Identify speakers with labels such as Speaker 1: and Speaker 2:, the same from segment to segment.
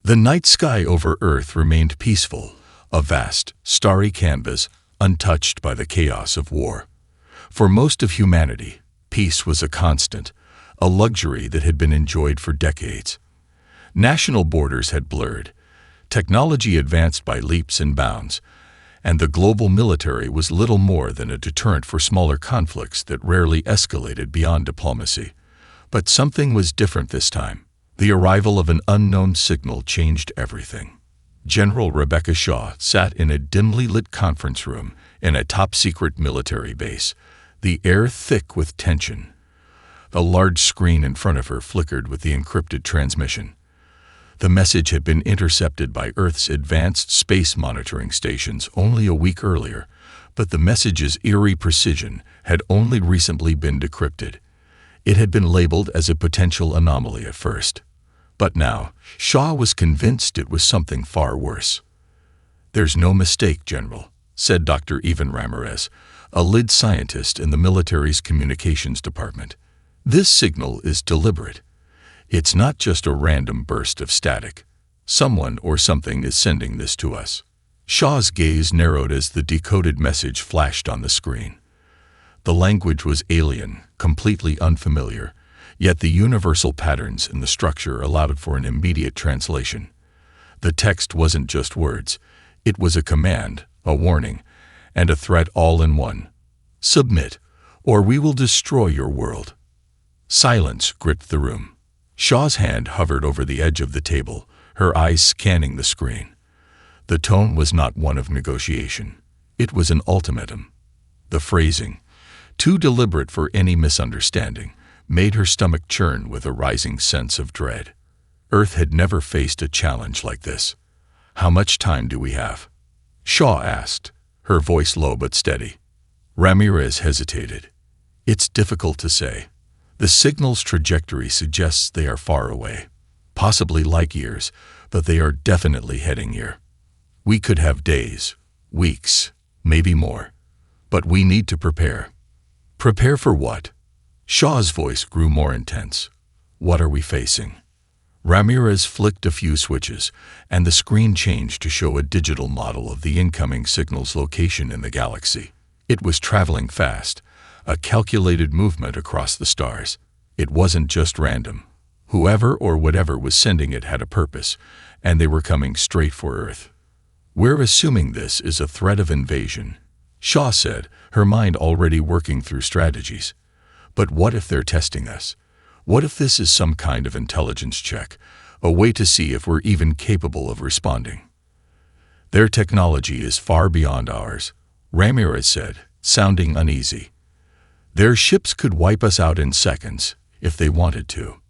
Speaker 1: The night sky over Earth remained peaceful, a vast, starry canvas, untouched by the chaos of war. For most of humanity, peace was a constant, a luxury that had been enjoyed for decades. National borders had blurred, technology advanced by leaps and bounds, and the global military was little more than a deterrent for smaller conflicts that rarely escalated beyond diplomacy. But something was different this time. The arrival of an unknown signal changed everything. General Rebecca Shaw sat in a dimly lit conference room in a top-secret military base, the air thick with tension. The large screen in front of her flickered with the encrypted transmission. The message had been intercepted by Earth's advanced space monitoring stations only a week earlier, but the message's eerie precision had only recently been decrypted. It had been labeled as a potential anomaly at first. But now, Shaw was convinced it was something far worse. "There's no mistake, General," said Dr. Ivan Ramirez, a lead scientist in the military's communications department. "This signal is deliberate. It's not just a random burst of static. Someone or something is sending this to us." Shaw's gaze narrowed as the decoded message flashed on the screen. The language was alien, completely unfamiliar, yet the universal patterns in the structure allowed for an immediate translation. The text wasn't just words. It was a command, a warning, and a threat all in one. "Submit, or we will destroy your world." Silence gripped the room. Shaw's hand hovered over the edge of the table, her eyes scanning the screen. The tone was not one of negotiation. It was an ultimatum. The phrasing, too deliberate for any misunderstanding, made her stomach churn with a rising sense of dread. Earth had never faced a challenge like this. "How much time do we have?" Shaw asked, her voice low but steady. Ramirez hesitated. "It's difficult to say. The signal's trajectory suggests they are far away, possibly light years, but they are definitely heading here. We could have days, weeks, maybe more. But we need to prepare." "Prepare for what?" Shaw's voice grew more intense. "What are we facing?" Ramirez flicked a few switches, and the screen changed to show a digital model of the incoming signal's location in the galaxy. It was traveling fast, a calculated movement across the stars. It wasn't just random. Whoever or whatever was sending it had a purpose, and they were coming straight for Earth. "We're assuming this is a threat of invasion," Shaw said, her mind already working through strategies. "But what if they're testing us? What if this is some kind of intelligence check, a way to see if we're even capable of responding?" "Their technology is far beyond ours," Ramirez said, sounding uneasy. "Their ships could wipe us out in seconds, if they wanted to.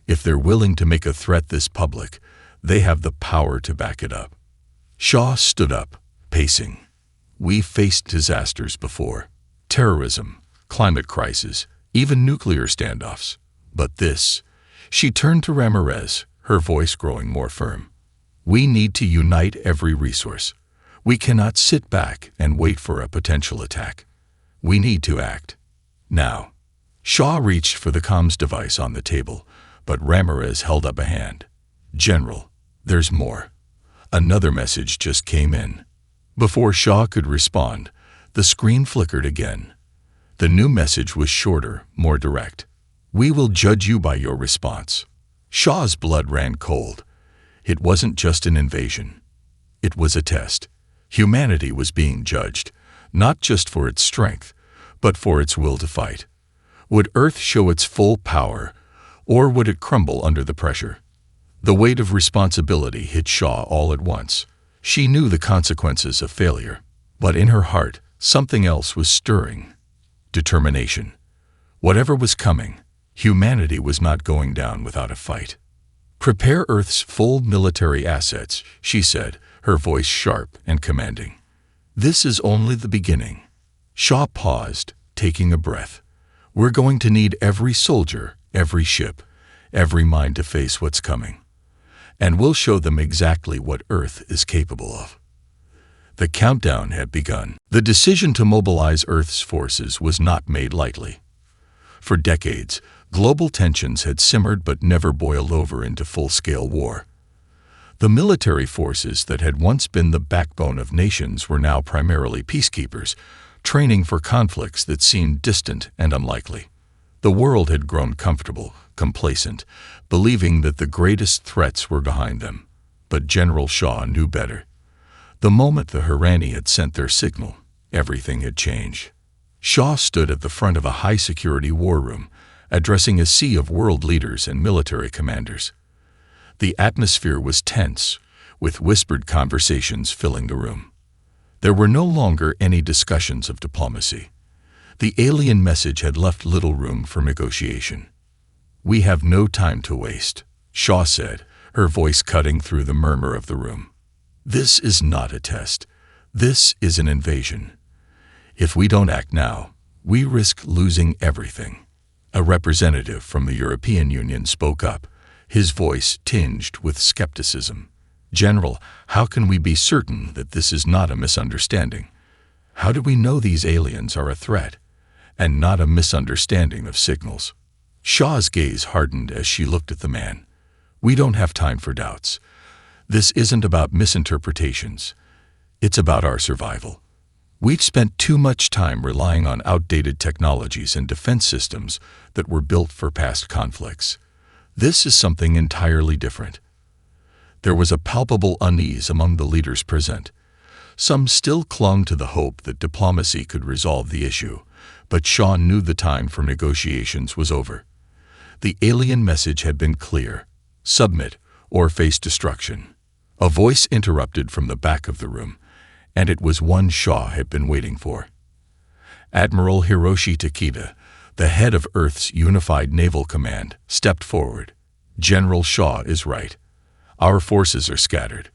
Speaker 1: If they're willing to make a threat this public, they have the power to back it up." Shaw stood up, pacing. "We've faced disasters before. Terrorism, climate crisis, even nuclear standoffs. But this..." She turned to Ramirez, her voice growing more firm. "We need to unite every resource. We cannot sit back and wait for a potential attack. We need to act. Now." Shaw reached for the comms device on the table, but Ramirez held up a hand. "General, there's more." Another message just came in. Before Shaw could respond, the screen flickered again. The new message was shorter, more direct. "We will judge you by your response." Shaw's blood ran cold. It wasn't just an invasion. It was a test. Humanity was being judged, not just for its strength, but for its will to fight. Would Earth show its full power, or would it crumble under the pressure? The weight of responsibility hit Shaw all at once. She knew the consequences of failure, but in her heart, something else was stirring. Determination. Whatever was coming, humanity was not going down without a fight. "Prepare Earth's full military assets," she said, her voice sharp and commanding. "This is only the beginning." Shaw paused, taking a breath. "We're going to need every soldier, every ship, every mind to face what's coming. And we'll show them exactly what Earth is capable of." The countdown had begun. The decision to mobilize Earth's forces was not made lightly. For decades, global tensions had simmered but never boiled over into full-scale war. The military forces that had once been the backbone of nations were now primarily peacekeepers, training for conflicts that seemed distant and unlikely. The world had grown comfortable, complacent, believing that the greatest threats were behind them. But General Shaw knew better. The moment the Hirani had sent their signal, everything had changed. Shaw stood at the front of a high-security war room, addressing a sea of world leaders and military commanders. The atmosphere was tense, with whispered conversations filling the room. There were no longer any discussions of diplomacy. The alien message had left little room for negotiation. "We have no time to waste," Shaw said, her voice cutting through the murmur of the room. "This is not a test. This is an invasion. If we don't act now, we risk losing everything." A representative from the European Union spoke up, his voice tinged with skepticism. "General, how can we be certain that this is not a misunderstanding? How do we know these aliens are a threat, and not a misunderstanding of signals?" Shaw's gaze hardened as she looked at the man. "We don't have time for doubts. This isn't about misinterpretations. It's about our survival. We've spent too much time relying on outdated technologies and defense systems that were built for past conflicts. This is something entirely different." There was a palpable unease among the leaders present. Some still clung to the hope that diplomacy could resolve the issue, but Shaw knew the time for negotiations was over. The alien message had been clear: submit or face destruction. A voice interrupted from the back of the room, and it was one Shaw had been waiting for. Admiral Hiroshi Takeda, the head of Earth's Unified Naval Command, stepped forward. "General Shaw is right. Our forces are scattered.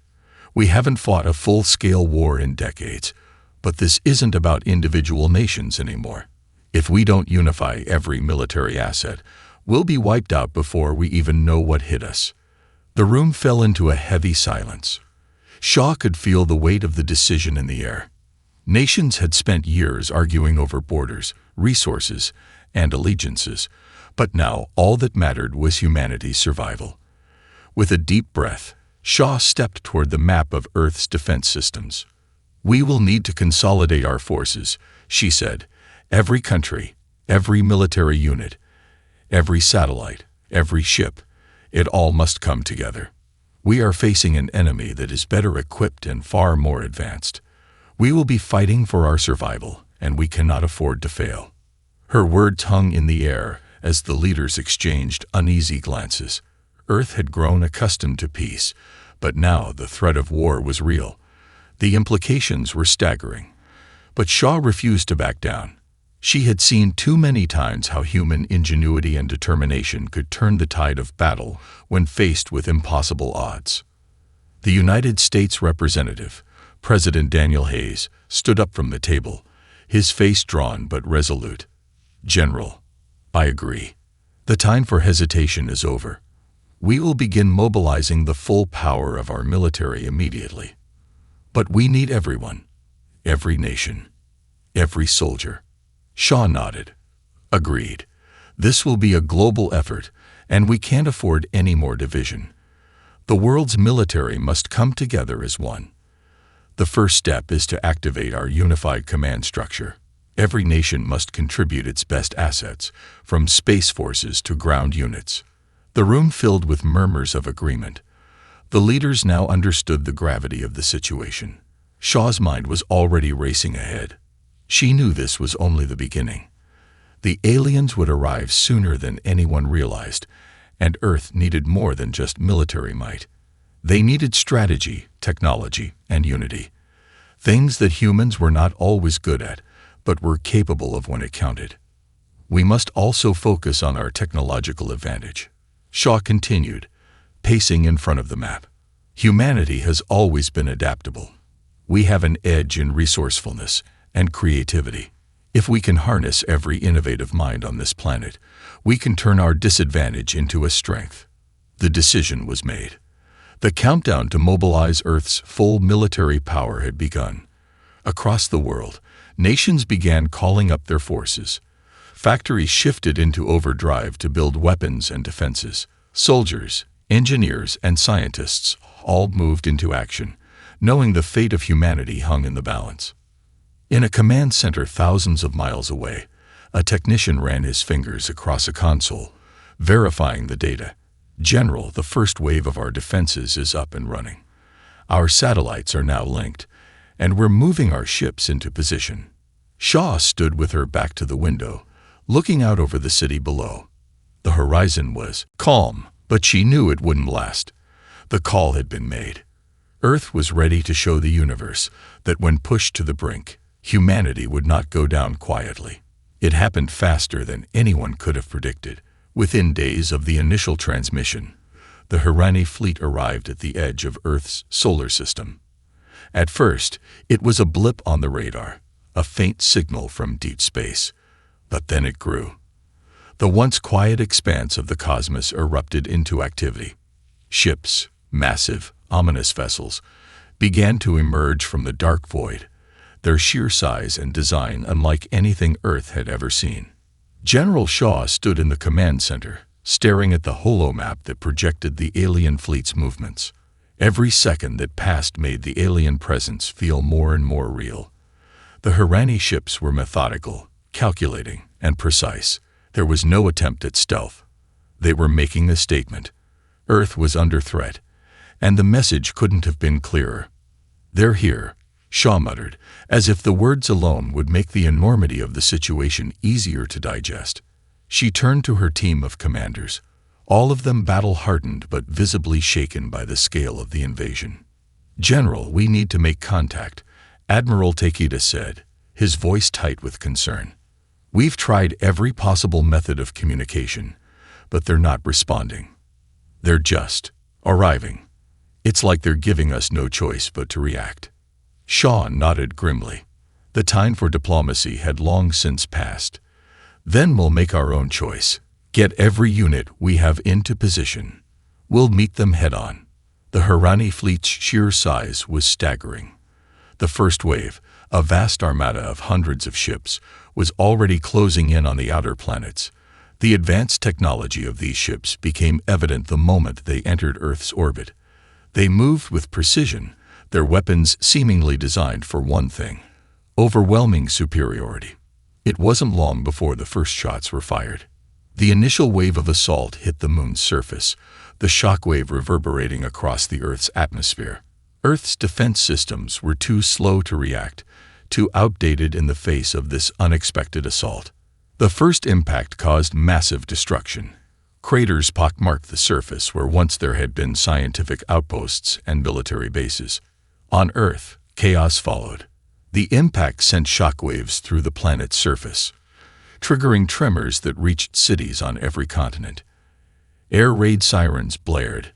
Speaker 1: We haven't fought a full-scale war in decades, but this isn't about individual nations anymore. If we don't unify every military asset, we'll be wiped out before we even know what hit us." The room fell into a heavy silence. Shaw could feel the weight of the decision in the air. Nations had spent years arguing over borders, resources, and allegiances, but now all that mattered was humanity's survival. With a deep breath, Shaw stepped toward the map of Earth's defense systems. "We will need to consolidate our forces," she said. "Every country, every military unit, every satellite, every ship, it all must come together. We are facing an enemy that is better equipped and far more advanced. We will be fighting for our survival, and we cannot afford to fail." Her words hung in the air as the leaders exchanged uneasy glances. Earth had grown accustomed to peace, but now the threat of war was real. The implications were staggering. But Shaw refused to back down. She had seen too many times how human ingenuity and determination could turn the tide of battle when faced with impossible odds. The United States representative, President Daniel Hayes, stood up from the table, his face drawn but resolute. "General, I agree. The time for hesitation is over. We will begin mobilizing the full power of our military immediately. But we need everyone, every nation, every soldier." Shaw nodded. "Agreed. This will be a global effort, and we can't afford any more division. The world's military must come together as one. The first step is to activate our unified command structure. Every nation must contribute its best assets, from space forces to ground units." The room filled with murmurs of agreement. The leaders now understood the gravity of the situation. Shaw's mind was already racing ahead. She knew this was only the beginning. The aliens would arrive sooner than anyone realized, and Earth needed more than just military might. They needed strategy, technology, and unity. Things that humans were not always good at, but were capable of when it counted. "We must also focus on our technological advantage," Shaw continued, pacing in front of the map. "Humanity has always been adaptable. We have an edge in resourcefulness and creativity. If we can harness every innovative mind on this planet, we can turn our disadvantage into a strength." The decision was made. The countdown to mobilize Earth's full military power had begun. Across the world, nations began calling up their forces. Factories shifted into overdrive to build weapons and defenses. Soldiers, engineers, and scientists all moved into action, knowing the fate of humanity hung in the balance. In a command center thousands of miles away, a technician ran his fingers across a console, verifying the data. "General, the first wave of our defenses is up and running. Our satellites are now linked, and we're moving our ships into position." Shaw stood with her back to the window, looking out over the city below. The horizon was calm, but she knew it wouldn't last. The call had been made. Earth was ready to show the universe that when pushed to the brink, humanity would not go down quietly. It happened faster than anyone could have predicted. Within days of the initial transmission, the Hirani fleet arrived at the edge of Earth's solar system. At first, it was a blip on the radar, a faint signal from deep space. But then it grew. The once quiet expanse of the cosmos erupted into activity. Ships, massive, ominous vessels, began to emerge from the dark void, their sheer size and design unlike anything Earth had ever seen. General Shaw stood in the command center, staring at the holomap that projected the alien fleet's movements. Every second that passed made the alien presence feel more and more real. The Hirani ships were methodical, calculating, and precise. There was no attempt at stealth. They were making a statement. Earth was under threat, and the message couldn't have been clearer. "They're here," Shaw muttered, as if the words alone would make the enormity of the situation easier to digest. She turned to her team of commanders, all of them battle-hardened but visibly shaken by the scale of the invasion. "General, we need to make contact," Admiral Takeda said, his voice tight with concern. "We've tried every possible method of communication, but they're not responding. They're just arriving. It's like they're giving us no choice but to react." Shaw nodded grimly. The time for diplomacy had long since passed. "Then we'll make our own choice. Get every unit we have into position. We'll meet them head-on." The Hirani fleet's sheer size was staggering. The first wave, a vast armada of hundreds of ships, was already closing in on the outer planets. The advanced technology of these ships became evident the moment they entered Earth's orbit. They moved with precision, their weapons seemingly designed for one thing: overwhelming superiority. It wasn't long before the first shots were fired. The initial wave of assault hit the moon's surface, the shockwave reverberating across the Earth's atmosphere. Earth's defense systems were too slow to react, too outdated in the face of this unexpected assault. The first impact caused massive destruction. Craters pockmarked the surface where once there had been scientific outposts and military bases. On Earth, chaos followed. The impact sent shockwaves through the planet's surface, triggering tremors that reached cities on every continent. Air raid sirens blared,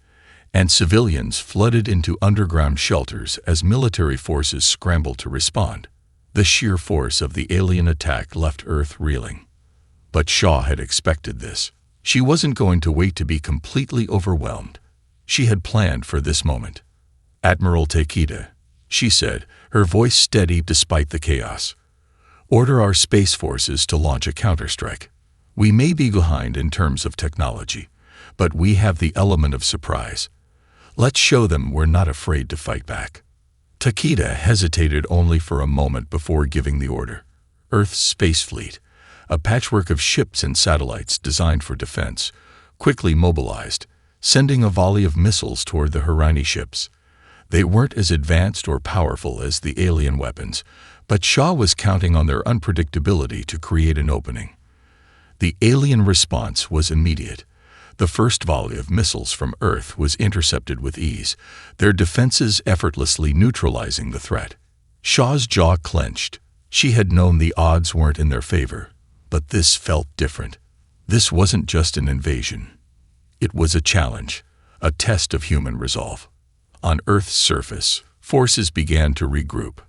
Speaker 1: and civilians flooded into underground shelters as military forces scrambled to respond. The sheer force of the alien attack left Earth reeling. But Shaw had expected this. She wasn't going to wait to be completely overwhelmed. She had planned for this moment. "Admiral Takeda," she said, her voice steady despite the chaos. "Order our space forces to launch a counterstrike. We may be behind in terms of technology, but we have the element of surprise. Let's show them we're not afraid to fight back." Takeda hesitated only for a moment before giving the order. Earth's space fleet, a patchwork of ships and satellites designed for defense, quickly mobilized, sending a volley of missiles toward the Hirani ships. They weren't as advanced or powerful as the alien weapons, but Shaw was counting on their unpredictability to create an opening. The alien response was immediate. The first volley of missiles from Earth was intercepted with ease, their defenses effortlessly neutralizing the threat. Shaw's jaw clenched. She had known the odds weren't in their favor, but this felt different. This wasn't just an invasion. It was a challenge, a test of human resolve. On Earth's surface, forces began to regroup.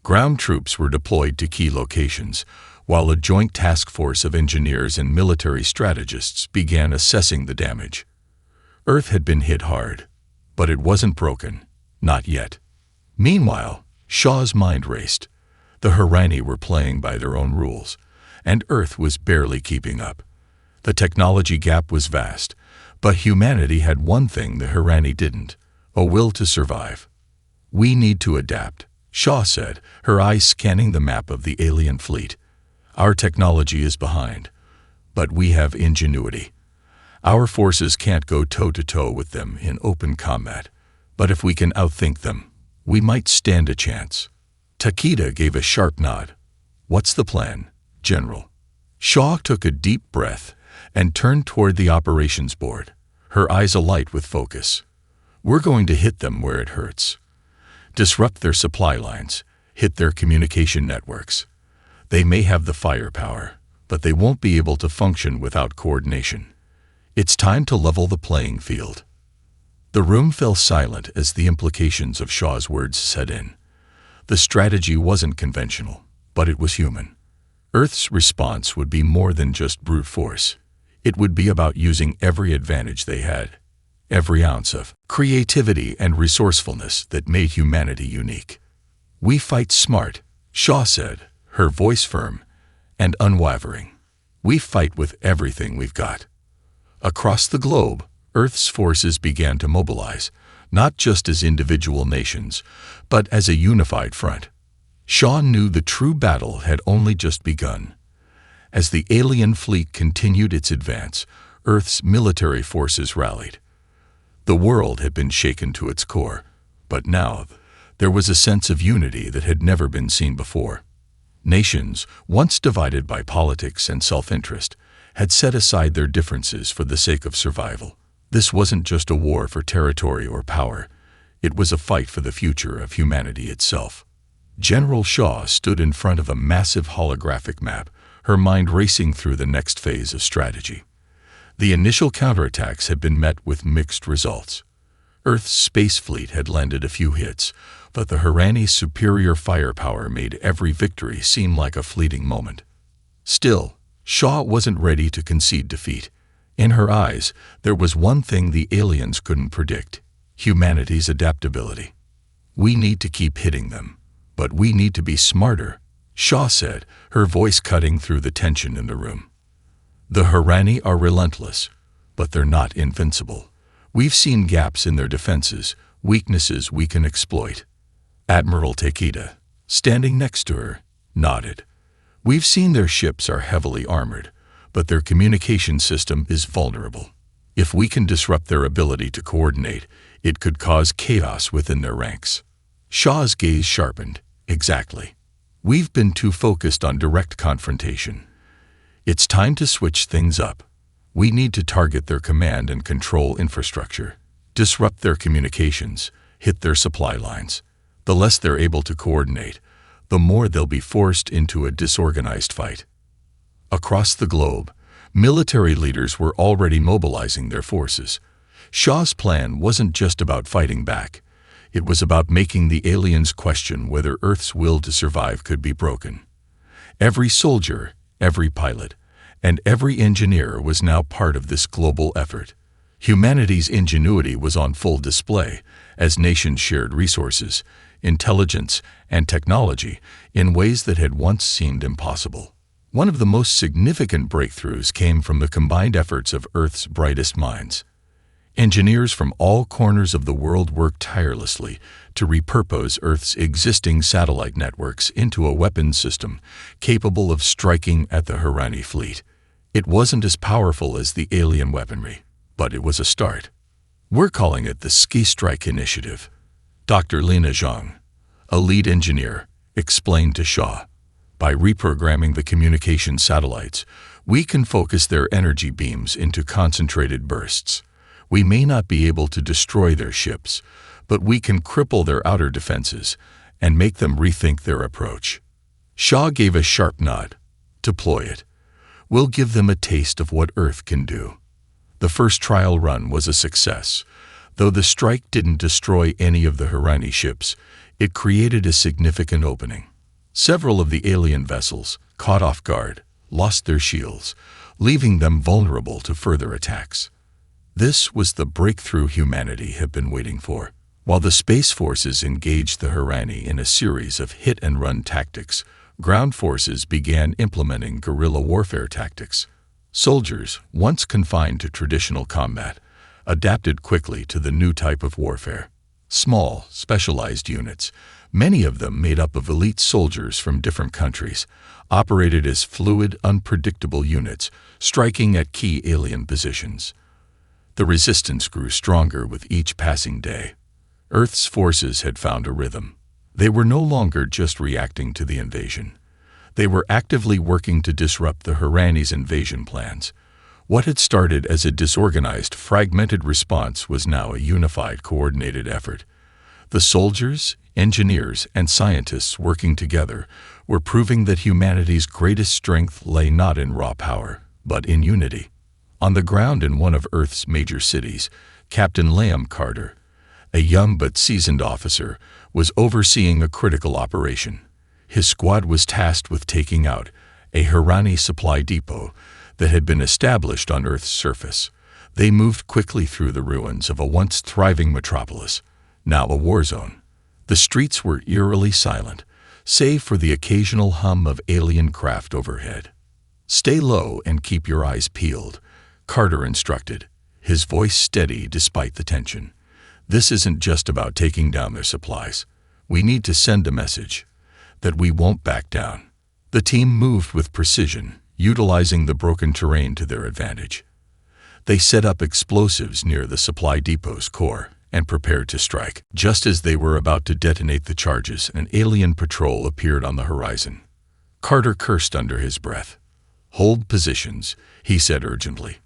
Speaker 1: Ground troops were deployed to key locations, while a joint task force of engineers and military strategists began assessing the damage. Earth had been hit hard, but it wasn't broken. Not yet. Meanwhile, Shaw's mind raced. The Hirani were playing by their own rules, and Earth was barely keeping up. The technology gap was vast, but humanity had one thing the Hirani didn't: a will to survive. We need to adapt, Shaw said, her eyes scanning the map of the alien fleet. Our technology is behind, but we have ingenuity. Our forces can't go toe-to-toe with them in open combat, but if we can outthink them, we might stand a chance. Takeda gave a sharp nod. What's the plan, General? Shaw took a deep breath and turned toward the operations board, her eyes alight with focus. We're going to hit them where it hurts. Disrupt their supply lines, hit their communication networks. They may have the firepower, but they won't be able to function without coordination. It's time to level the playing field. The room fell silent as the implications of Shaw's words set in. The strategy wasn't conventional, but it was human. Earth's response would be more than just brute force. It would be about using every advantage they had, every ounce of creativity and resourcefulness that made humanity unique. We fight smart, Shaw said, her voice firm and unwavering. We fight with everything we've got. Across the globe, Earth's forces began to mobilize, not just as individual nations, but as a unified front. Shaw knew the true battle had only just begun. As the alien fleet continued its advance, Earth's military forces rallied. The world had been shaken to its core, but now there was a sense of unity that had never been seen before. Nations, once divided by politics and self-interest, had set aside their differences for the sake of survival. This wasn't just a war for territory or power. It was a fight for the future of humanity itself. General Shaw stood in front of a massive holographic map, her mind racing through the next phase of strategy. The initial counterattacks had been met with mixed results. Earth's space fleet had landed a few hits, but the Harani's superior firepower made every victory seem like a fleeting moment. Still, Shaw wasn't ready to concede defeat. In her eyes, there was one thing the aliens couldn't predict: humanity's adaptability. We need to keep hitting them, but we need to be smarter, Shaw said, her voice cutting through the tension in the room. The Harani are relentless, but they're not invincible. We've seen gaps in their defenses, weaknesses we can exploit. Admiral Takeda, standing next to her, nodded. We've seen their ships are heavily armored, but their communication system is vulnerable. If we can disrupt their ability to coordinate, it could cause chaos within their ranks. Shaw's gaze sharpened. Exactly. We've been too focused on direct confrontation. It's time to switch things up. We need to target their command and control infrastructure, disrupt their communications, hit their supply lines. The less they're able to coordinate, the more they'll be forced into a disorganized fight. Across the globe, military leaders were already mobilizing their forces. Shaw's plan wasn't just about fighting back. It was about making the aliens question whether Earth's will to survive could be broken. Every soldier, every pilot, and every engineer was now part of this global effort. Humanity's ingenuity was on full display as nations shared resources, intelligence, and technology in ways that had once seemed impossible. One of the most significant breakthroughs came from the combined efforts of Earth's brightest minds. Engineers from all corners of the world worked tirelessly to repurpose Earth's existing satellite networks into a weapons system capable of striking at the Harani fleet. It wasn't as powerful as the alien weaponry, but it was a start. We're calling it the Ski Strike Initiative. Dr. Lina Zhang, a lead engineer, explained to Shaw. By reprogramming the communication satellites, we can focus their energy beams into concentrated bursts. We may not be able to destroy their ships, but we can cripple their outer defenses and make them rethink their approach. Shaw gave a sharp nod. Deploy it. We'll give them a taste of what Earth can do. The first trial run was a success. Though the strike didn't destroy any of the Harani ships, it created a significant opening. Several of the alien vessels, caught off guard, lost their shields, leaving them vulnerable to further attacks. This was the breakthrough humanity had been waiting for. While the Space Forces engaged the Harani in a series of hit-and-run tactics, ground forces began implementing guerrilla warfare tactics. Soldiers, once confined to traditional combat, adapted quickly to the new type of warfare. small, specialized units, many of them made up of elite soldiers from different countries, operated as fluid, unpredictable units, striking at key alien positions. The resistance grew stronger with each passing day. Earth's forces had found a rhythm. They were no longer just reacting to the invasion. They were actively working to disrupt the Harani's invasion plans. What had started as a disorganized, fragmented response was now a unified, coordinated effort. The soldiers, engineers, and scientists working together were proving that humanity's greatest strength lay not in raw power, but in unity. On the ground in one of Earth's major cities, Captain Liam Carter, a young but seasoned officer, was overseeing a critical operation. His squad was tasked with taking out a Harani supply depot that had been established on Earth's surface. They moved quickly through the ruins of a once thriving metropolis, now a war zone. The streets were eerily silent, save for the occasional hum of alien craft overhead. "Stay low and keep your eyes peeled," Carter instructed, his voice steady despite the tension. "This isn't just about taking down their supplies. We need to send a message that we won't back down." The team moved with precision, utilizing the broken terrain to their advantage. They set up explosives near the supply depot's core and prepared to strike. Just as they were about to detonate the charges, an alien patrol appeared on the horizon. Carter cursed under his breath. "Hold positions," he said urgently.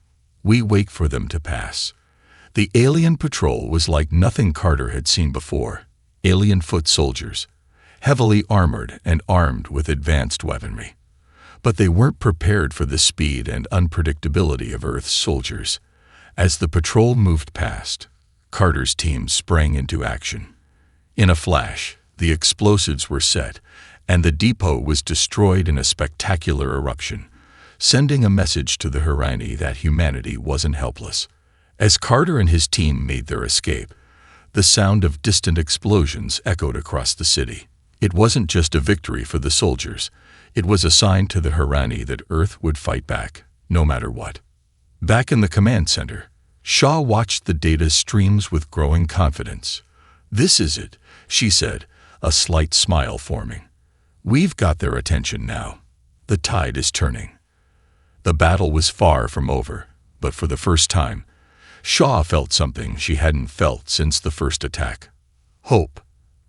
Speaker 1: "We wait for them to pass." The alien patrol was like nothing Carter had seen before. Alien foot soldiers, heavily armored and armed with advanced weaponry. But they weren't prepared for the speed and unpredictability of Earth's soldiers. As the patrol moved past, Carter's team sprang into action. In a flash, the explosives were set, and the depot was destroyed in a spectacular eruption, sending a message to the Harani that humanity wasn't helpless. As Carter and his team made their escape, the sound of distant explosions echoed across the city. It wasn't just a victory for the soldiers. It was a sign to the Harani that Earth would fight back, no matter what. Back in the command center, Shaw watched the data streams with growing confidence. "This is it," she said, a slight smile forming. "We've got their attention now. The tide is turning." The battle was far from over, but for the first time, Shaw felt something she hadn't felt since the first attack. Hope.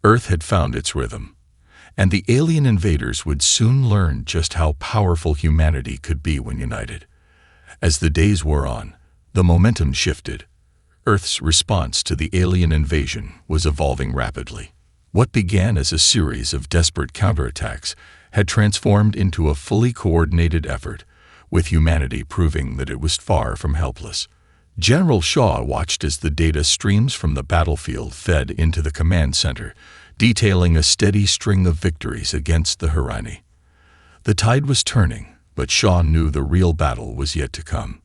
Speaker 1: Earth had found its rhythm, and the alien invaders would soon learn just how powerful humanity could be when united. As the days wore on, the momentum shifted. Earth's response to the alien invasion was evolving rapidly. What began as a series of desperate counterattacks had transformed into a fully coordinated effort, with humanity proving that it was far from helpless. General Shaw watched as the data streams from the battlefield fed into the command center, detailing a steady string of victories against the Harani. The tide was turning, but Shaw knew the real battle was yet to come.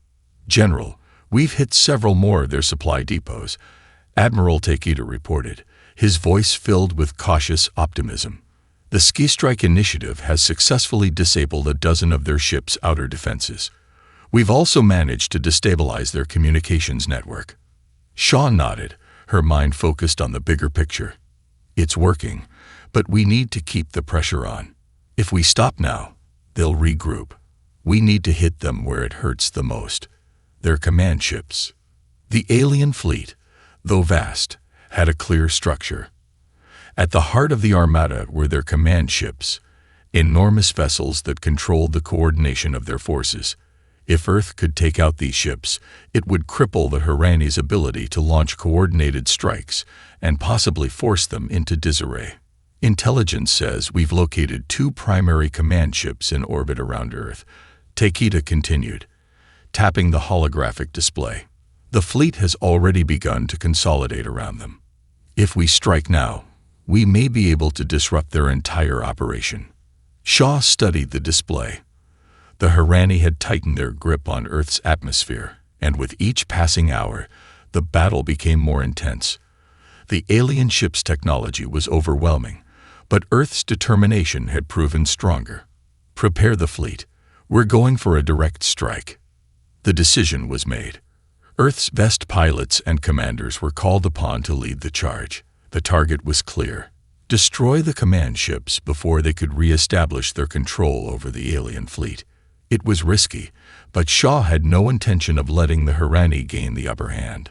Speaker 1: "General, we've hit several more of their supply depots," Admiral Takeda reported, his voice filled with cautious optimism. "The Ski Strike Initiative has successfully disabled a dozen of their ships' outer defenses. We've also managed to destabilize their communications network." Shaw nodded, her mind focused on the bigger picture. "It's working, but we need to keep the pressure on. If we stop now, they'll regroup. We need to hit them where it hurts the most, their command ships." The alien fleet, though vast, had a clear structure. At the heart of the armada were their command ships, enormous vessels that controlled the coordination of their forces. If Earth could take out these ships, it would cripple the Harani's ability to launch coordinated strikes and possibly force them into disarray. "Intelligence says we've located 2 primary command ships in orbit around Earth," Takeda continued, tapping the holographic display. "The fleet has already begun to consolidate around them. If we strike now, we may be able to disrupt their entire operation." Shaw studied the display. The Harani had tightened their grip on Earth's atmosphere, and with each passing hour, the battle became more intense. The alien ship's technology was overwhelming, but Earth's determination had proven stronger. "Prepare the fleet. We're going for a direct strike." The decision was made. Earth's best pilots and commanders were called upon to lead the charge. The target was clear. Destroy the command ships before they could re-establish their control over the alien fleet. It was risky, but Shaw had no intention of letting the Harani gain the upper hand.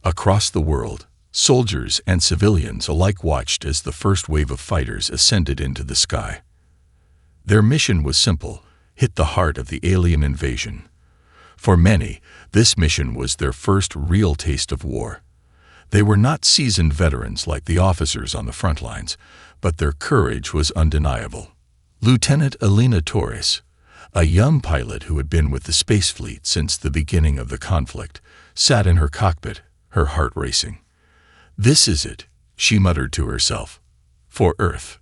Speaker 1: Across the world, soldiers and civilians alike watched as the first wave of fighters ascended into the sky. Their mission was simple: hit the heart of the alien invasion. For many, this mission was their first real taste of war. They were not seasoned veterans like the officers on the front lines, but their courage was undeniable. Lieutenant Elena Torres, a young pilot who had been with the space fleet since the beginning of the conflict, sat in her cockpit, her heart racing. "This is it," she muttered to herself. "For Earth."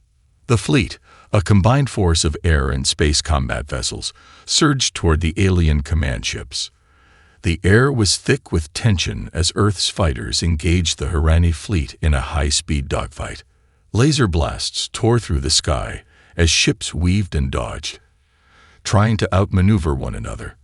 Speaker 1: The fleet, a combined force of air and space combat vessels, surged toward the alien command ships. The air was thick with tension as Earth's fighters engaged the Harani fleet in a high-speed dogfight. Laser blasts tore through the sky as ships weaved and dodged, trying to outmaneuver one another.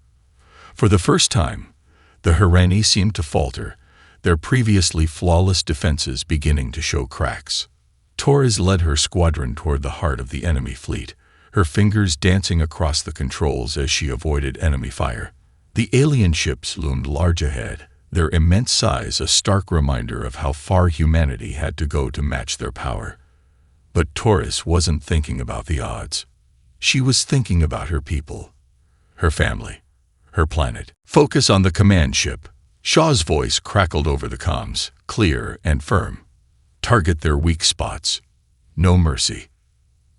Speaker 1: For the first time, the Harani seemed to falter, their previously flawless defenses beginning to show cracks. Torres led her squadron toward the heart of the enemy fleet, her fingers dancing across the controls as she avoided enemy fire. The alien ships loomed large ahead, their immense size a stark reminder of how far humanity had to go to match their power. But Torres wasn't thinking about the odds. She was thinking about her people, her family, her planet. "Focus on the command ship." Shaw's voice crackled over the comms, clear and firm. "Target their weak spots. No mercy."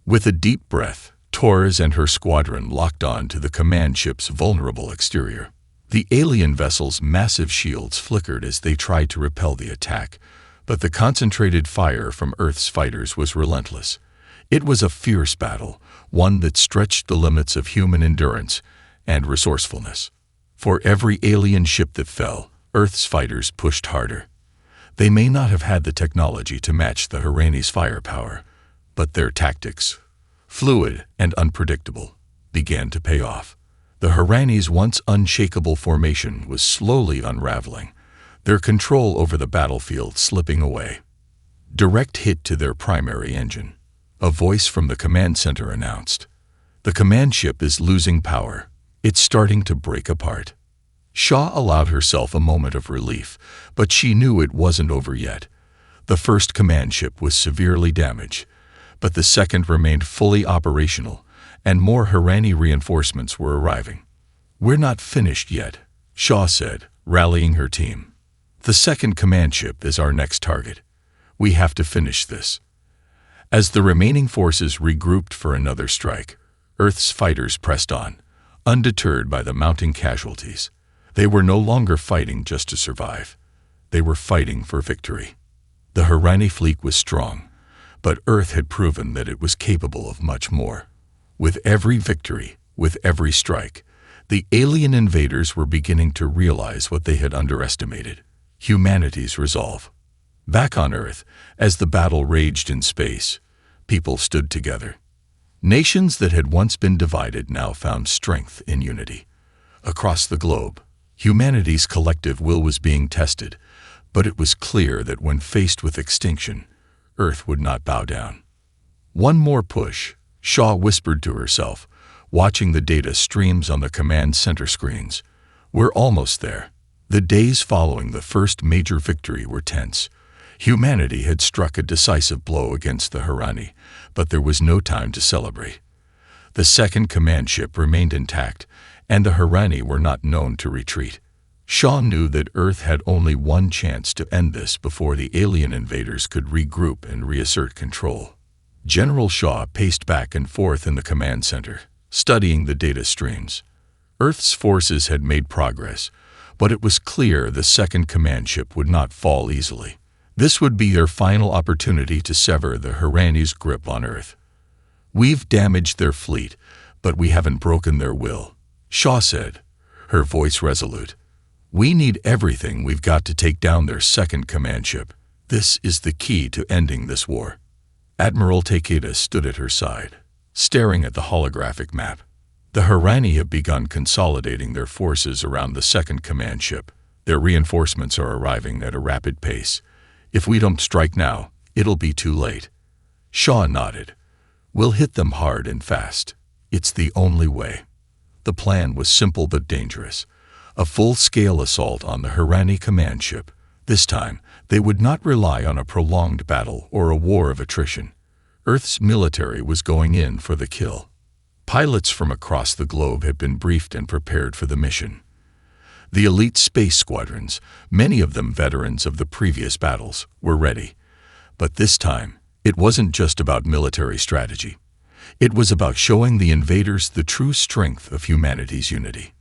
Speaker 1: With a deep breath, Torres and her squadron locked on to the command ship's vulnerable exterior. The alien vessel's massive shields flickered as they tried to repel the attack, but the concentrated fire from Earth's fighters was relentless. It was a fierce battle, one that stretched the limits of human endurance and resourcefulness. For every alien ship that fell, Earth's fighters pushed harder. They may not have had the technology to match the Harani's firepower, but their tactics, fluid and unpredictable, began to pay off. The Harani's once unshakable formation was slowly unraveling, their control over the battlefield slipping away. Direct hit to their primary engine. A voice from the command center announced, "The command ship is losing power. It's starting to break apart." Shaw allowed herself a moment of relief, but she knew it wasn't over yet. The first command ship was severely damaged, but the second remained fully operational, and more Harani reinforcements were arriving. "We're not finished yet," Shaw said, rallying her team. "The second command ship is our next target. We have to finish this." As the remaining forces regrouped for another strike, Earth's fighters pressed on, undeterred by the mounting casualties. They were no longer fighting just to survive. They were fighting for victory. The Harani fleet was strong, but Earth had proven that it was capable of much more. With every victory, with every strike, the alien invaders were beginning to realize what they had underestimated: humanity's resolve. Back on Earth, as the battle raged in space, people stood together. Nations that had once been divided now found strength in unity. Across the globe, humanity's collective will was being tested, but it was clear that when faced with extinction, Earth would not bow down. "One more push," Shaw whispered to herself, watching the data streams on the command center screens. "We're almost there." The days following the first major victory were tense. Humanity had struck a decisive blow against the Harani, but there was no time to celebrate. The second command ship remained intact, and the Harani were not known to retreat. Shaw knew that Earth had only one chance to end this before the alien invaders could regroup and reassert control. General Shaw paced back and forth in the command center, studying the data streams. Earth's forces had made progress, but it was clear the second command ship would not fall easily. This would be their final opportunity to sever the Harani's grip on Earth. "We've damaged their fleet, but we haven't broken their will," Shaw said, her voice resolute. "We need everything we've got to take down their second command ship. This is the key to ending this war." Admiral Takeda stood at her side, staring at the holographic map. "The Harani have begun consolidating their forces around the second command ship. Their reinforcements are arriving at a rapid pace. If we don't strike now, It'll be too late. Shaw nodded. We'll hit them hard and fast. It's the only way. The plan was simple but dangerous. A full-scale assault on the Harani command ship. This time, they would not rely on a prolonged battle or a war of attrition. Earth's military was going in for the kill. Pilots from across the globe had been briefed and prepared for the mission. The elite space squadrons, many of them veterans of the previous battles, were ready. But this time, it wasn't just about military strategy. It was about showing the invaders the true strength of humanity's unity.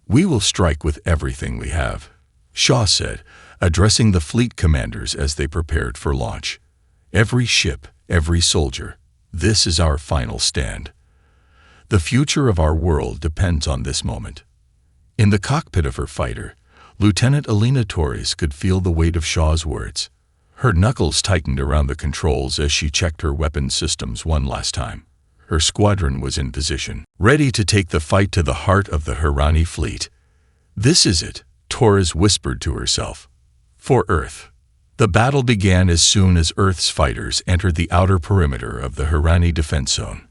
Speaker 1: We will strike with everything we have, Shaw said, addressing the fleet commanders as they prepared for launch. Every ship, every soldier, this is our final stand. The future of our world depends on this moment. In the cockpit of her fighter, Lieutenant Alina Torres could feel the weight of Shaw's words. Her knuckles tightened around the controls as she checked her weapon systems one last time. Her squadron was in position, ready to take the fight to the heart of the Harani fleet. This is it, Torres whispered to herself. For Earth. The battle began as soon as Earth's fighters entered the outer perimeter of the Harani defense zone.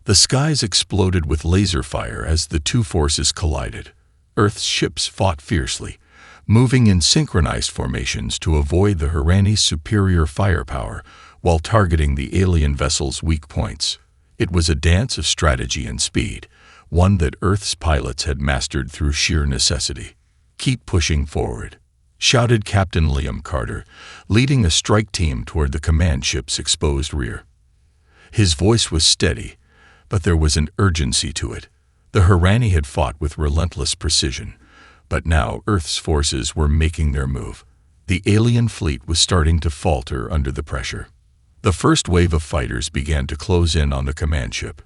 Speaker 1: The skies exploded with laser fire as the two forces collided. Earth's ships fought fiercely, moving in synchronized formations to avoid the Harani's superior firepower while targeting the alien vessel's weak points. It was a dance of strategy and speed, one that Earth's pilots had mastered through sheer necessity. Keep pushing forward, shouted Captain Liam Carter, leading a strike team toward the command ship's exposed rear. His voice was steady, but there was an urgency to it. The Harani had fought with relentless precision, but now Earth's forces were making their move. The alien fleet was starting to falter under the pressure. The first wave of fighters began to close in on the command ship.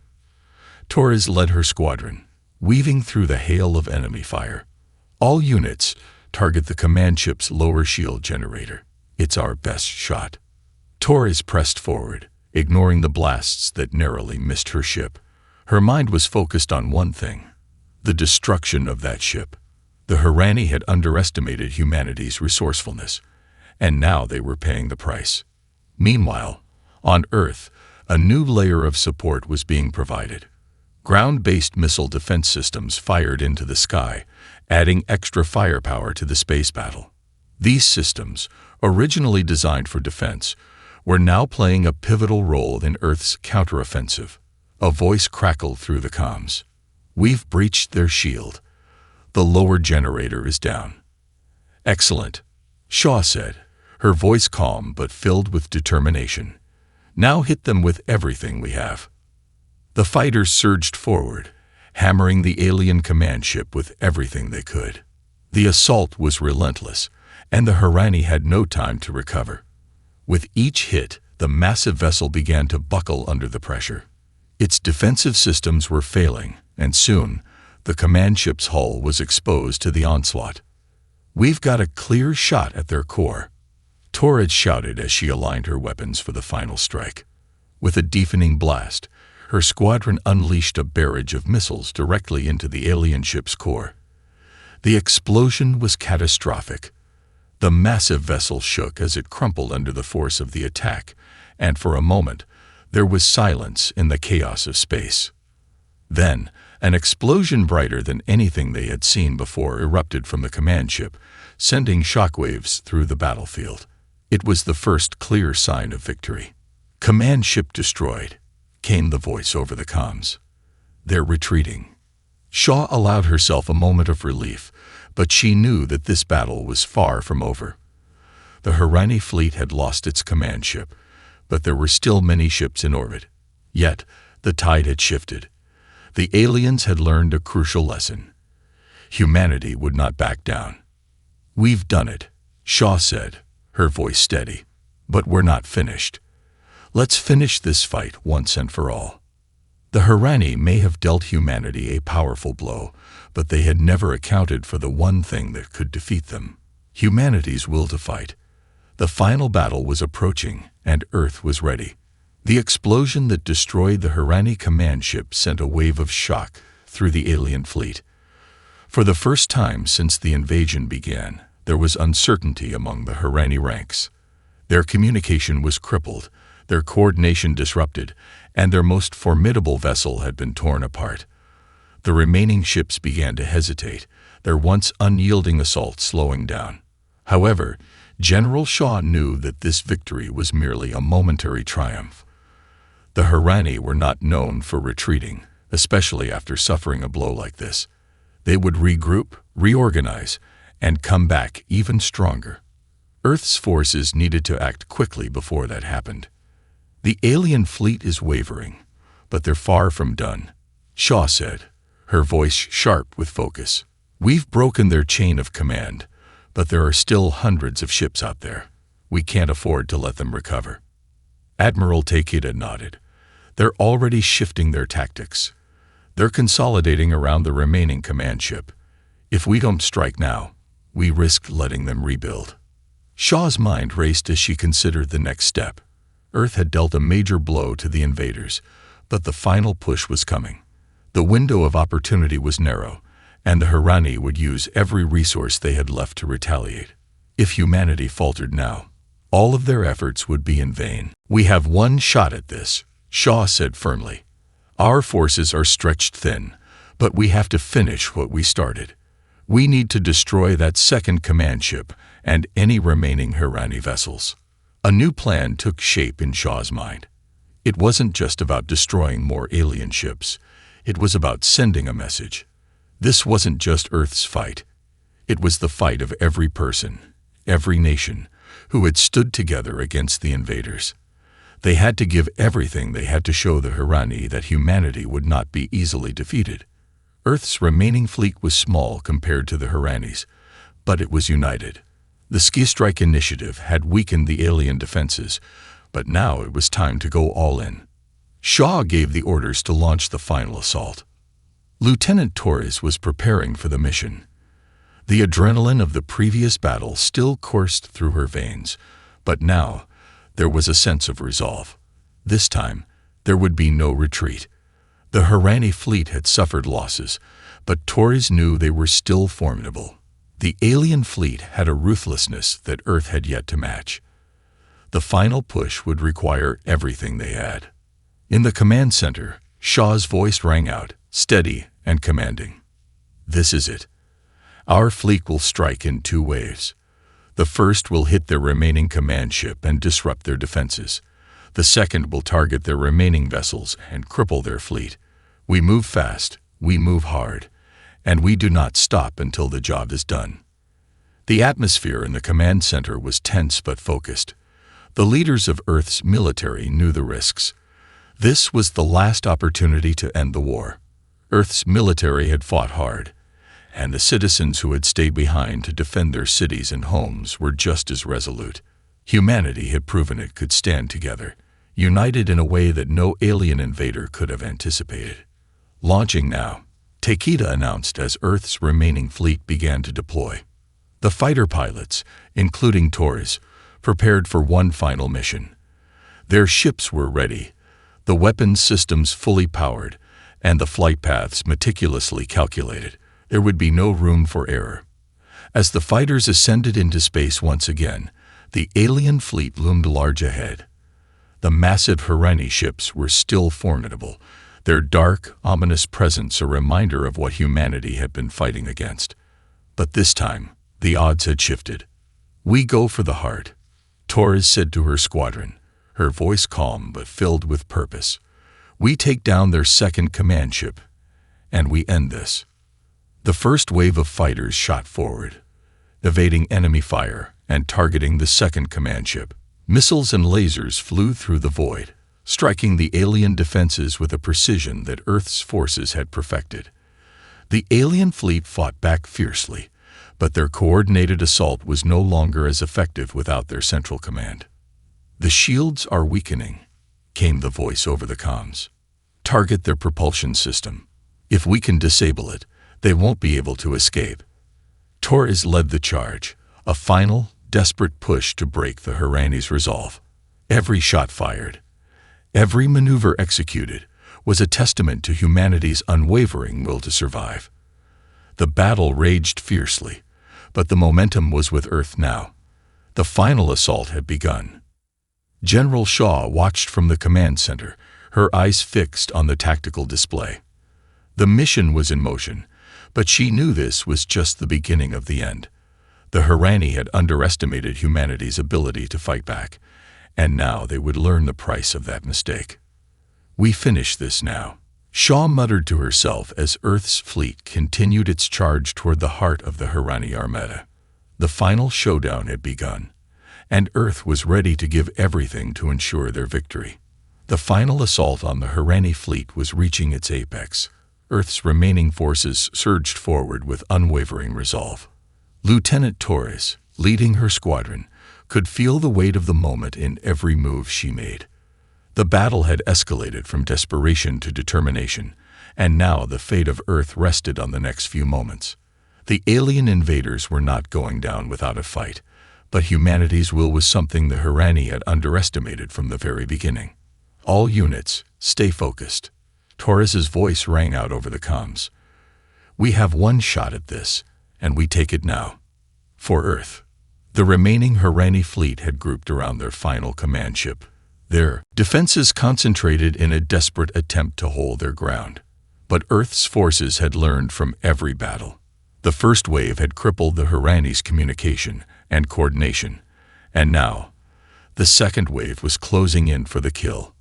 Speaker 1: Torres led her squadron, weaving through the hail of enemy fire. All units, target the command ship's lower shield generator. It's our best shot. Torres pressed forward, ignoring the blasts that narrowly missed her ship. Her mind was focused on one thing: the destruction of that ship. The Harani had underestimated humanity's resourcefulness, and now they were paying the price. Meanwhile, on Earth, a new layer of support was being provided. Ground-based missile defense systems fired into the sky, adding extra firepower to the space battle. These systems, originally designed for defense, were now playing a pivotal role in Earth's counteroffensive. A voice crackled through the comms. We've breached their shield. The lower generator is down. Excellent, Shaw said, her voice calm but filled with determination. Now hit them with everything we have. The fighters surged forward, hammering the alien command ship with everything they could. The assault was relentless, and the Harani had no time to recover. With each hit, the massive vessel began to buckle under the pressure. Its defensive systems were failing, and soon, the command ship's hull was exposed to the onslaught. We've got a clear shot at their core, Torres shouted as she aligned her weapons for the final strike. With a deafening blast, her squadron unleashed a barrage of missiles directly into the alien ship's core. The explosion was catastrophic. The massive vessel shook as it crumpled under the force of the attack, and for a moment, there was silence in the chaos of space. Then, an explosion brighter than anything they had seen before erupted from the command ship, sending shockwaves through the battlefield. It was the first clear sign of victory. "Command ship destroyed," came the voice over the comms. "They're retreating." Shaw allowed herself a moment of relief, but she knew that this battle was far from over. The Harani fleet had lost its command ship, but there were still many ships in orbit. Yet, the tide had shifted. The aliens had learned a crucial lesson. Humanity would not back down. "We've done it," Shaw said, her voice steady. "But we're not finished. Let's finish this fight once and for all." The Harani may have dealt humanity a powerful blow, but they had never accounted for the one thing that could defeat them: humanity's will to fight. The final battle was approaching, and Earth was ready. The explosion that destroyed the Harani command ship sent a wave of shock through the alien fleet. For the first time since the invasion began, there was uncertainty among the Harani ranks. Their communication was crippled, their coordination disrupted, and their most formidable vessel had been torn apart. The remaining ships began to hesitate, their once unyielding assault slowing down. However, General Shaw knew that this victory was merely a momentary triumph. The Harani were not known for retreating, especially after suffering a blow like this. They would regroup, reorganize, and come back even stronger. Earth's forces needed to act quickly before that happened. The alien fleet is wavering, but they're far from done, Shaw said, her voice sharp with focus. We've broken their chain of command, but there are still hundreds of ships out there. We can't afford to let them recover. Admiral Takeda nodded. They're already shifting their tactics. They're consolidating around the remaining command ship. If we don't strike now, we risk letting them rebuild. Shaw's mind raced as she considered the next step. Earth had dealt a major blow to the invaders, but the final push was coming. The window of opportunity was narrow, and the Harani would use every resource they had left to retaliate. If humanity faltered now, all of their efforts would be in vain. We have one shot at this, Shaw said firmly. Our forces are stretched thin, but we have to finish what we started. We need to destroy that second command ship and any remaining Harani vessels. A new plan took shape in Shaw's mind. It wasn't just about destroying more alien ships. It was about sending a message. This wasn't just Earth's fight. It was the fight of every person, every nation, who had stood together against the invaders. They had to give everything they had to show the Harani that humanity would not be easily defeated. Earth's remaining fleet was small compared to the Harani's, but it was united. The Ski Strike Initiative had weakened the alien defenses, but now it was time to go all in. Shaw gave the orders to launch the final assault. Lieutenant Torres was preparing for the mission. The adrenaline of the previous battle still coursed through her veins, but now there was a sense of resolve. This time, there would be no retreat. The Harani fleet had suffered losses, but Torres knew they were still formidable. The alien fleet had a ruthlessness that Earth had yet to match. The final push would require everything they had. In the command center, Shaw's voice rang out, steady and commanding. This is it. Our fleet will strike in two waves. The first will hit their remaining command ship and disrupt their defenses. The second will target their remaining vessels and cripple their fleet. We move fast, we move hard, and we do not stop until the job is done. The atmosphere in the command center was tense but focused. The leaders of Earth's military knew the risks. This was the last opportunity to end the war. Earth's military had fought hard, and the citizens who had stayed behind to defend their cities and homes were just as resolute. Humanity had proven it could stand together, united in a way that no alien invader could have anticipated. Launching now, Takeda announced as Earth's remaining fleet began to deploy. The fighter pilots, including Torres, prepared for one final mission. Their ships were ready, the weapons systems fully powered, and the flight paths meticulously calculated. There would be no room for error. As the fighters ascended into space once again, the alien fleet loomed large ahead. The massive Harani ships were still formidable, their dark, ominous presence a reminder of what humanity had been fighting against. But this time, the odds had shifted. We go for the heart, Torres said to her squadron, her voice calm but filled with purpose. We take down their second command ship, and we end this. The first wave of fighters shot forward, evading enemy fire and targeting the second command ship. Missiles and lasers flew through the void, striking the alien defenses with a precision that Earth's forces had perfected. The alien fleet fought back fiercely, but their coordinated assault was no longer as effective without their central command. The shields are weakening, came the voice over the comms. Target their propulsion system. If we can disable it, they won't be able to escape. Torres led the charge, a final, desperate push to break the Harani's resolve. Every shot fired, every maneuver executed, was a testament to humanity's unwavering will to survive. The battle raged fiercely, but the momentum was with Earth now. The final assault had begun. General Shaw watched from the command center, her eyes fixed on the tactical display. The mission was in motion, but she knew this was just the beginning of the end. The Harani had underestimated humanity's ability to fight back, and now they would learn the price of that mistake. "We finish this now," Shaw muttered to herself as Earth's fleet continued its charge toward the heart of the Harani Armada. The final showdown had begun, and Earth was ready to give everything to ensure their victory. The final assault on the Harani fleet was reaching its apex. Earth's remaining forces surged forward with unwavering resolve. Lieutenant Torres, leading her squadron, could feel the weight of the moment in every move she made. The battle had escalated from desperation to determination, and now the fate of Earth rested on the next few moments. The alien invaders were not going down without a fight, but humanity's will was something the Harani had underestimated from the very beginning. "All units, stay focused." Torres's voice rang out over the comms. "We have one shot at this, and we take it now. For Earth." The remaining Harani fleet had grouped around their final command ship, their defenses concentrated in a desperate attempt to hold their ground. But Earth's forces had learned from every battle. The first wave had crippled the Harani's communication and coordination, and now the second wave was closing in for the kill.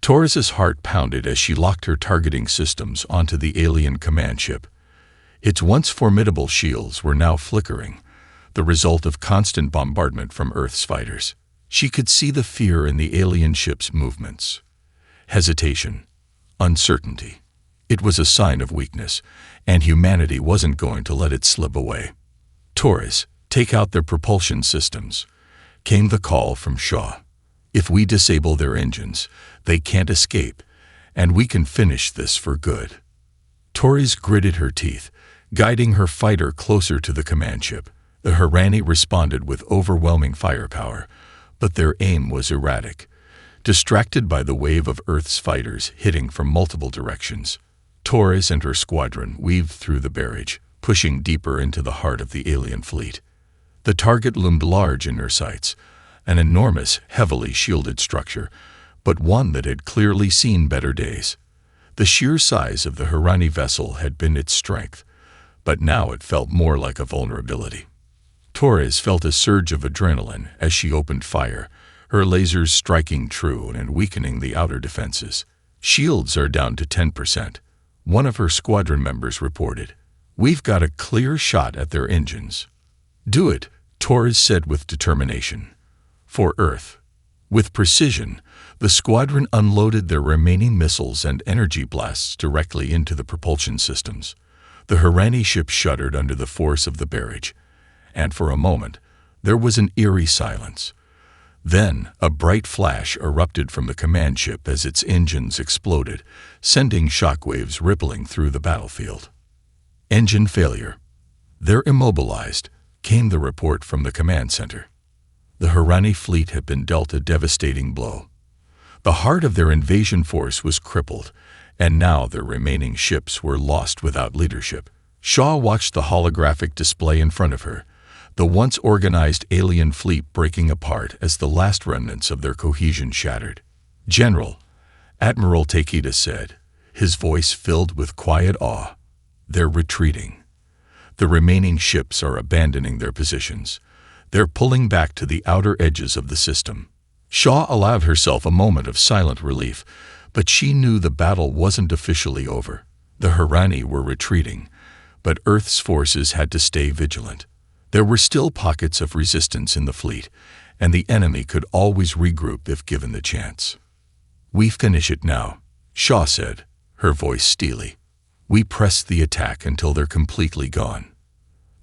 Speaker 1: Torres's heart pounded as she locked her targeting systems onto the alien command ship. Its once formidable shields were now flickering, the result of constant bombardment from Earth's fighters. She could see the fear in the alien ship's movements. Hesitation, uncertainty. It was a sign of weakness, and humanity wasn't going to let it slip away. "Torres, take out their propulsion systems," came the call from Shaw. "If we disable their engines, they can't escape, and we can finish this for good." Torres gritted her teeth, guiding her fighter closer to the command ship. The Harani responded with overwhelming firepower, but their aim was erratic, distracted by the wave of Earth's fighters hitting from multiple directions. Torres and her squadron weaved through the barrage, pushing deeper into the heart of the alien fleet. The target loomed large in her sights, an enormous, heavily shielded structure, but one that had clearly seen better days. The sheer size of the Harani vessel had been its strength, but now it felt more like a vulnerability. Torres felt a surge of adrenaline as she opened fire, her lasers striking true and weakening the outer defenses. "Shields are down to 10%, one of her squadron members reported. "We've got a clear shot at their engines." "Do it," Torres said with determination. For Earth. With precision, the squadron unloaded their remaining missiles and energy blasts directly into the propulsion systems. The Harani ship shuddered under the force of the barrage, and for a moment, there was an eerie silence. Then, a bright flash erupted from the command ship as its engines exploded, sending shockwaves rippling through the battlefield. "Engine failure. They're immobilized," came the report from the command center. The Harani fleet had been dealt a devastating blow. The heart of their invasion force was crippled, and now their remaining ships were lost without leadership. Shaw watched the holographic display in front of her, the once organized alien fleet breaking apart as the last remnants of their cohesion shattered. "General," Admiral Takeda said, his voice filled with quiet awe, "they're retreating. The remaining ships are abandoning their positions. They're pulling back to the outer edges of the system." Shaw allowed herself a moment of silent relief, but she knew the battle wasn't officially over. The Harani were retreating, but Earth's forces had to stay vigilant. There were still pockets of resistance in the fleet, and the enemy could always regroup if given the chance. "We finish it now," Shaw said, her voice steely. "We press the attack until they're completely gone."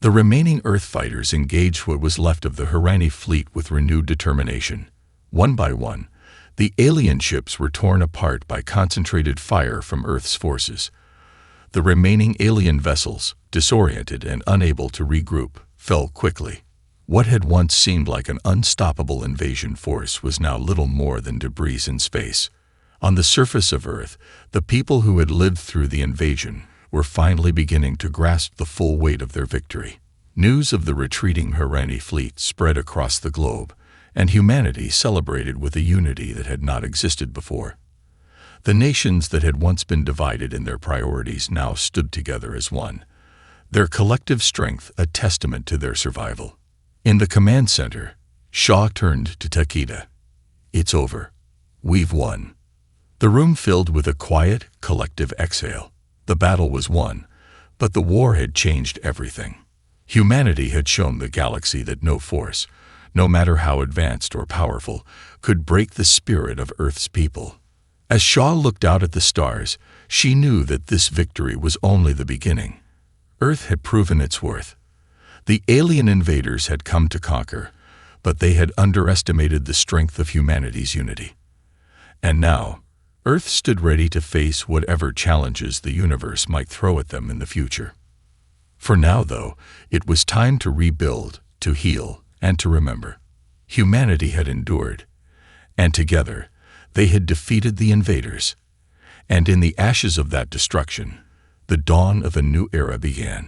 Speaker 1: The remaining Earth fighters engaged what was left of the Harani fleet with renewed determination. One by one, the alien ships were torn apart by concentrated fire from Earth's forces. The remaining alien vessels, disoriented and unable to regroup, fell quickly. What had once seemed like an unstoppable invasion force was now little more than debris in space. On the surface of Earth, the people who had lived through the invasion were finally beginning to grasp the full weight of their victory. News of the retreating Harani fleet spread across the globe, and humanity celebrated with a unity that had not existed before. The nations that had once been divided in their priorities now stood together as one, their collective strength a testament to their survival. In the command center, Shaw turned to Takeda. "It's over. We've won." The room filled with a quiet, collective exhale. The battle was won, but the war had changed everything. Humanity had shown the galaxy that no force, no matter how advanced or powerful, could break the spirit of Earth's people. As Shaw looked out at the stars, she knew that this victory was only the beginning. Earth had proven its worth. The alien invaders had come to conquer, but they had underestimated the strength of humanity's unity. And now, Earth stood ready to face whatever challenges the universe might throw at them in the future. For now, though, it was time to rebuild, to heal, and to remember. Humanity had endured, and together, they had defeated the invaders. And in the ashes of that destruction, the dawn of a new era began.